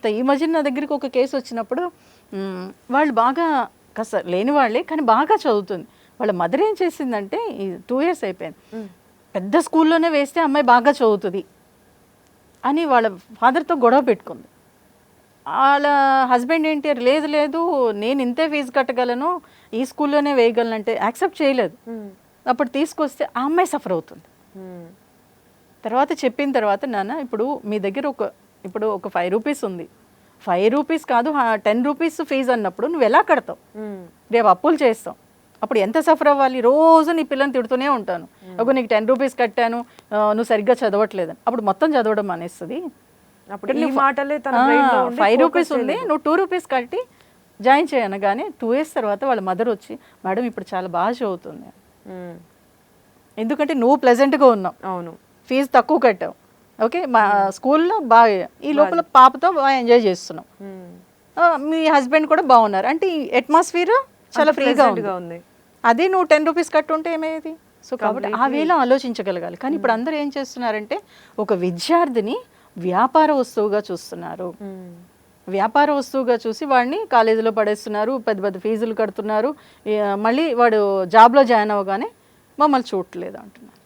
వస్తాయి. ఈ మధ్యన నా దగ్గరికి ఒక కేసు వచ్చినప్పుడు వాళ్ళు బాగా కాస్త లేని వాళ్ళే కానీ బాగా చదువుతుంది. వాళ్ళ మదర్ ఏం చేసిందంటే 2 years అయిపోయింది, పెద్ద స్కూల్లోనే వేస్తే అమ్మాయి బాగా చదువుతుంది అని వాళ్ళ ఫాదర్తో గొడవ పెట్టుకుంది. వాళ్ళ హస్బెండ్ ఏంటి, లేదు లేదు నేను ఇంతే ఫీజు కట్టగలను, ఈ స్కూల్లోనే వేయగలను అంటే యాక్సెప్ట్ చేయలేదు. అప్పుడు తీసుకొస్తే ఆ అమ్మాయి సఫర్ అవుతుంది. తర్వాత చెప్పిన తర్వాత, నాన్న ఇప్పుడు మీ దగ్గర ఒక 5 రూపీస్ ఉంది, 5 రూపీస్ కాదు 10 రూపీస్ ఫీజు అన్నప్పుడు నువ్వు ఎలా కడతావు, రేపు అప్పులు చేస్తావు, అప్పుడు ఎంత సఫర్ అవ్వాలి, రోజు నీ పిల్లని తిడుతూనే ఉంటాను, ఒక నీకు 10 రూపీస్ కట్టాను నువ్వు సరిగ్గా చదవట్లేదని, అప్పుడు మొత్తం చదవడం మానేస్తుంది. అప్పుడు 5 రూపీస్ ఉంది, నువ్వు 2 రూపీస్ కట్టి జాయిన్ చేయనగానే 2 years తర్వాత వాళ్ళ మదర్ వచ్చి, మేడం ఇప్పుడు చాలా బాగా చదువుతుంది, ఎందుకంటే నువ్వు ప్లెజెంట్గా ఉన్నావు, అవును ఫీజు తక్కువ కట్టావు, ఓకే మా స్కూల్లో బాగా, ఈ లోపల పాపతో బాగా ఎంజాయ్ చేస్తున్నావు, మీ హస్బెండ్ కూడా బాగున్నారు అంటే ఈ అట్మాస్ఫియర్ చాలా ఫ్రీగా ఉంది. అదే నువ్వు 10 రూపీస్ కట్టుంటే ఏమయ్యేది? సో కాబట్టి ఆ వేలో ఆలోచించగలగాలి. కానీ ఇప్పుడు అందరూ ఏం చేస్తున్నారంటే ఒక విద్యార్థిని వ్యాపార వస్తువుగా చూస్తున్నారు, వ్యాపార వస్తువుగా చూసి వాడిని కాలేజీలో పడేస్తున్నారు, పెద్ద పెద్ద ఫీజులు కడుతున్నారు, మళ్ళీ వాడు జాబ్లో జాయిన్ అవ్వగానే మమ్మల్ని చూడట్లేదు అంటున్నారు.